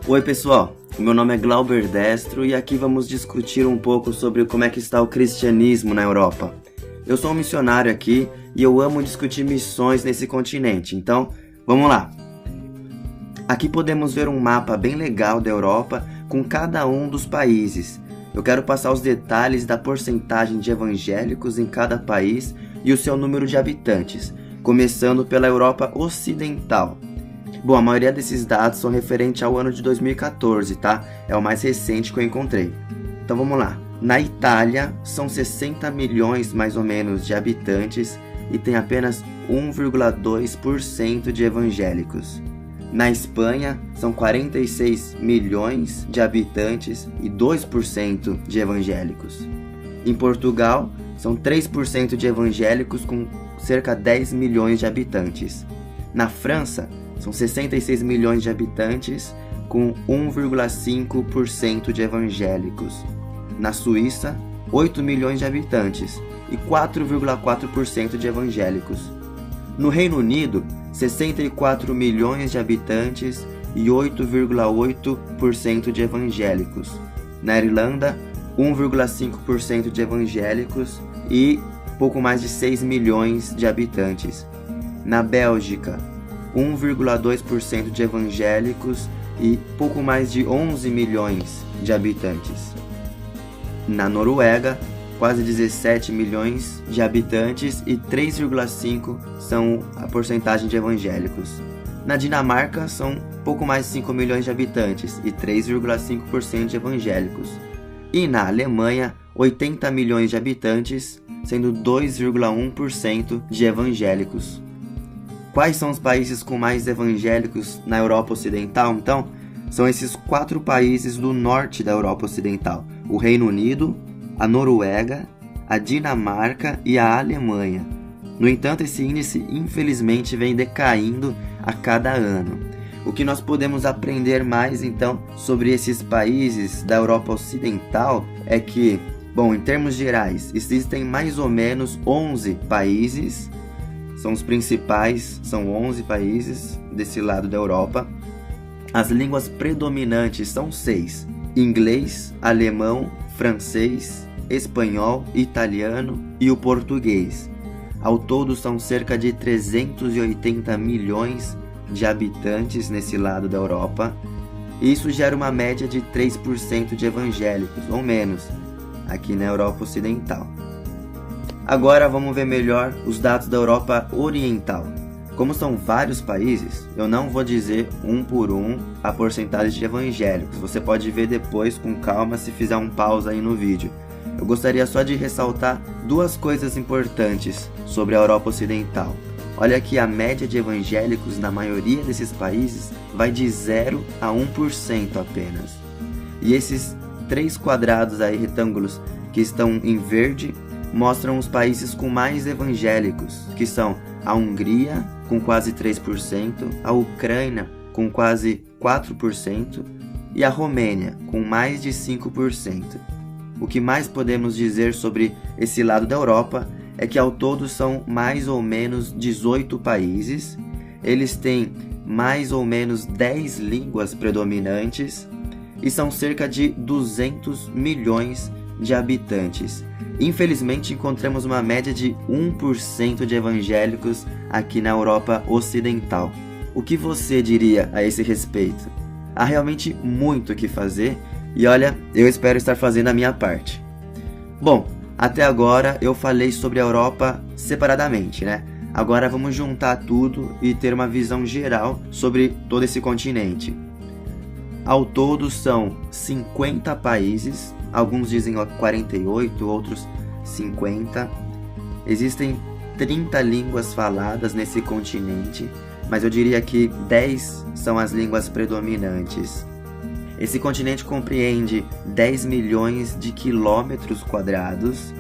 Oi pessoal, o meu nome é Glauber Destro e aqui vamos discutir um pouco sobre como é que está o cristianismo na Europa. Eu sou um missionário aqui e eu amo discutir missões nesse continente, então vamos lá. Aqui podemos ver um mapa bem legal da Europa com cada um dos países. Eu quero passar os detalhes da porcentagem de evangélicos em cada país e o seu número de habitantes, começando pela Europa Ocidental. Bom, a maioria desses dados são referentes ao ano de 2014, tá? É o mais recente que eu encontrei. Então vamos lá. Na Itália, são 60 milhões mais ou menos de habitantes e tem apenas 1,2% de evangélicos. Na Espanha, são 46 milhões de habitantes e 2% de evangélicos. Em Portugal, são 3% de evangélicos com cerca de 10 milhões de habitantes. Na França, são 66 milhões de habitantes com 1,5% de evangélicos. Na Suíça, 8 milhões de habitantes e 4,4% de evangélicos. No Reino Unido, 64 milhões de habitantes e 8,8% de evangélicos. Na Irlanda, 1,5% de evangélicos e pouco mais de 6 milhões de habitantes. Na Bélgica, 1,2% de evangélicos e pouco mais de 11 milhões de habitantes. Na Noruega, quase 17 milhões de habitantes e 3,5% são a porcentagem de evangélicos. Na Dinamarca, são pouco mais de 5 milhões de habitantes e 3,5% de evangélicos. E na Alemanha, 80 milhões de habitantes, sendo 2,1% de evangélicos. Quais são os países com mais evangélicos na Europa Ocidental? Então, são esses 4 países do norte da Europa Ocidental: o Reino Unido, a Noruega, a Dinamarca e a Alemanha. No entanto, esse índice infelizmente vem decaindo a cada ano. O que nós podemos aprender mais então sobre esses países da Europa Ocidental é que, bom, em termos gerais, existem mais ou menos 11 países. São os principais, são 11 países desse lado da Europa. As línguas predominantes são 6: inglês, alemão, francês, espanhol, italiano e o português. Ao todo são cerca de 380 milhões de habitantes nesse lado da Europa. E isso gera uma média de 3% de evangélicos, ou menos, aqui na Europa Ocidental. Agora vamos ver melhor os dados da Europa Oriental. Como são vários países, eu não vou dizer um por um a porcentagem de evangélicos. Você pode ver depois com calma se fizer um pause aí no vídeo. Eu gostaria só de ressaltar 2 coisas importantes sobre a Europa Ocidental. Olha que a média de evangélicos na maioria desses países vai de 0 a 1% apenas. E esses 3 quadrados aí, retângulos, que estão em verde, mostram os países com mais evangélicos, que são a Hungria, com quase 3%, a Ucrânia, com quase 4%, e a Romênia, com mais de 5%. O que mais podemos dizer sobre esse lado da Europa é que ao todo são mais ou menos 18 países, eles têm mais ou menos 10 línguas predominantes e são cerca de 200 milhões de habitantes. Infelizmente, encontramos uma média de 1% de evangélicos aqui na Europa Ocidental. O que você diria a esse respeito? Há realmente muito o que fazer e olha, eu espero estar fazendo a minha parte. Bom, até agora eu falei sobre a Europa separadamente, né? Agora vamos juntar tudo e ter uma visão geral sobre todo esse continente. Ao todo são 50 países, alguns dizem 48, outros 50. Existem 30 línguas faladas nesse continente, mas eu diria que 10 são as línguas predominantes. Esse continente compreende 10 milhões de quilômetros quadrados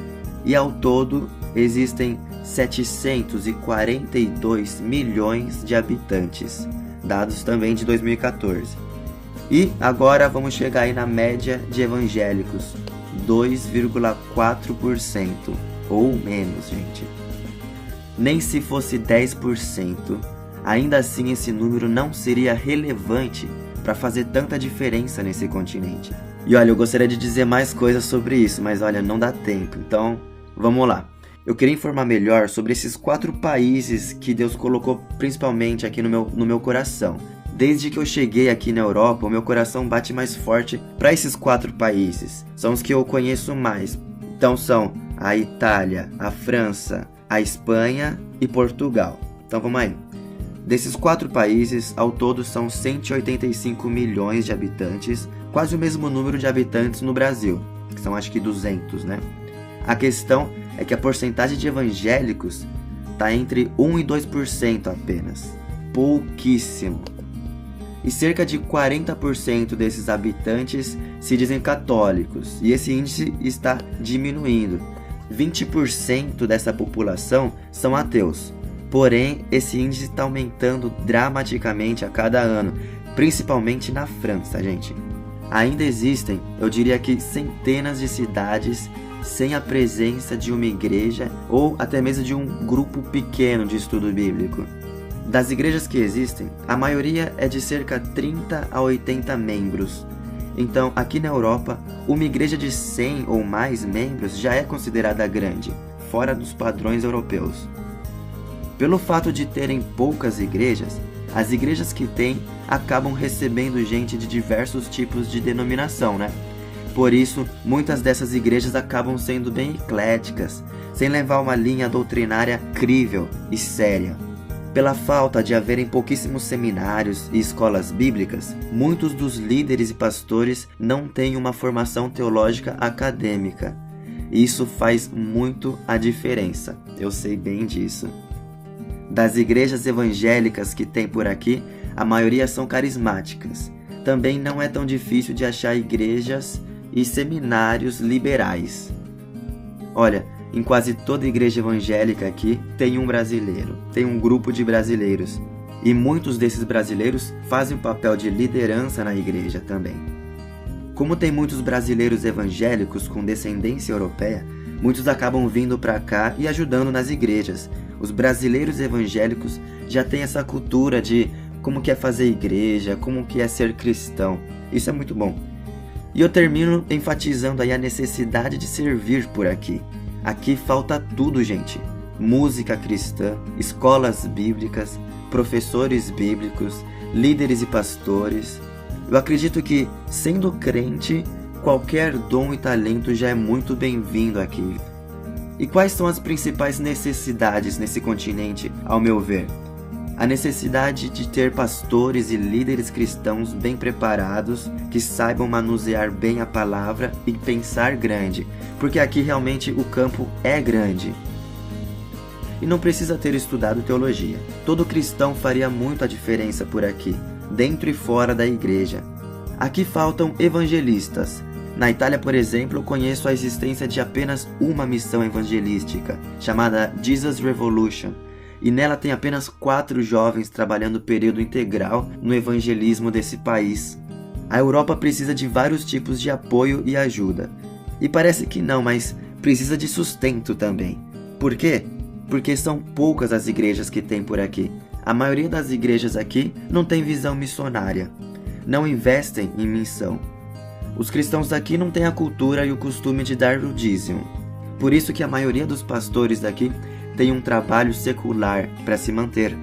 e ao todo existem 742 milhões de habitantes, dados também de 2014. E agora vamos chegar aí na média de evangélicos, 2,4% ou menos, gente. Nem se fosse 10%, ainda assim esse número não seria relevante para fazer tanta diferença nesse continente. E olha, eu gostaria de dizer mais coisas sobre isso, mas olha, não dá tempo, então vamos lá. Eu queria informar melhor sobre esses 4 países que Deus colocou principalmente aqui no meu coração. Desde que eu cheguei aqui na Europa, o meu coração bate mais forte para esses 4 países. São os que eu conheço mais. Então são a Itália, a França, a Espanha e Portugal. Então vamos aí. Desses 4 países, ao todo são 185 milhões de habitantes, quase o mesmo número de habitantes no Brasil, que são acho que 200, né? A questão é que a porcentagem de evangélicos está entre 1 e 2% apenas. Pouquíssimo. E cerca de 40% desses habitantes se dizem católicos, e esse índice está diminuindo. 20% dessa população são ateus. Porém, esse índice está aumentando dramaticamente a cada ano, principalmente na França, gente. Ainda existem, eu diria que centenas de cidades sem a presença de uma igreja ou até mesmo de um grupo pequeno de estudo bíblico. Das igrejas que existem, a maioria é de cerca de 30 a 80 membros. Então, aqui na Europa, uma igreja de 100 ou mais membros já é considerada grande, fora dos padrões europeus. Pelo fato de terem poucas igrejas, as igrejas que têm acabam recebendo gente de diversos tipos de denominação, né? Por isso, muitas dessas igrejas acabam sendo bem ecléticas, sem levar uma linha doutrinária crível e séria. Pela falta de haverem pouquíssimos seminários e escolas bíblicas, muitos dos líderes e pastores não têm uma formação teológica acadêmica. Isso faz muito a diferença, eu sei bem disso. Das igrejas evangélicas que tem por aqui, a maioria são carismáticas. Também não é tão difícil de achar igrejas e seminários liberais. Olha, em quase toda igreja evangélica aqui tem um brasileiro, tem um grupo de brasileiros. E muitos desses brasileiros fazem o papel de liderança na igreja também. Como tem muitos brasileiros evangélicos com descendência europeia, muitos acabam vindo para cá e ajudando nas igrejas. Os brasileiros evangélicos já têm essa cultura de como que é fazer igreja, como que é ser cristão. Isso é muito bom. E eu termino enfatizando aí a necessidade de servir por aqui. Aqui falta tudo, gente. Música cristã, escolas bíblicas, professores bíblicos, líderes e pastores. Eu acredito que, sendo crente, qualquer dom e talento já é muito bem-vindo aqui. E quais são as principais necessidades nesse continente, ao meu ver? A necessidade de ter pastores e líderes cristãos bem preparados, que saibam manusear bem a palavra e pensar grande, porque aqui realmente o campo é grande. E não precisa ter estudado teologia. Todo cristão faria muito a diferença por aqui, dentro e fora da igreja. Aqui faltam evangelistas. Na Itália, por exemplo, eu conheço a existência de apenas uma missão evangelística, chamada Jesus Revolution, e nela tem apenas 4 jovens trabalhando período integral no evangelismo desse país. A Europa precisa de vários tipos de apoio e ajuda. E parece que não, mas precisa de sustento também. Por quê? Porque são poucas as igrejas que tem por aqui. A maioria das igrejas aqui não tem visão missionária. Não investem em missão. Os cristãos daqui não têm a cultura e o costume de dar o dízimo. Por isso que a maioria dos pastores daqui tem um trabalho secular para se manter.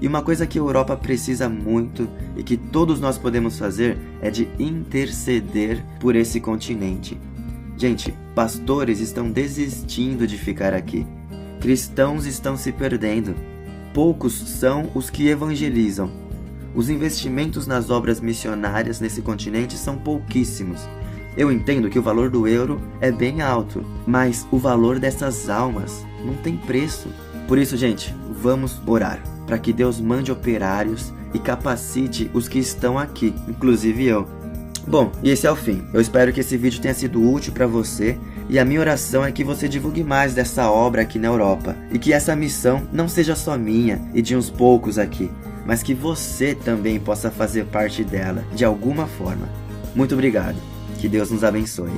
E uma coisa que a Europa precisa muito e que todos nós podemos fazer é de interceder por esse continente. Gente, pastores estão desistindo de ficar aqui. Cristãos estão se perdendo. Poucos são os que evangelizam. Os investimentos nas obras missionárias nesse continente são pouquíssimos. Eu entendo que o valor do euro é bem alto, mas o valor dessas almas não tem preço. Por isso, gente, vamos orar para que Deus mande operários e capacite os que estão aqui, inclusive eu. Bom, e esse é o fim. Eu espero que esse vídeo tenha sido útil para você e a minha oração é que você divulgue mais dessa obra aqui na Europa e que essa missão não seja só minha e de uns poucos aqui, mas que você também possa fazer parte dela de alguma forma. Muito obrigado. Que Deus nos abençoe.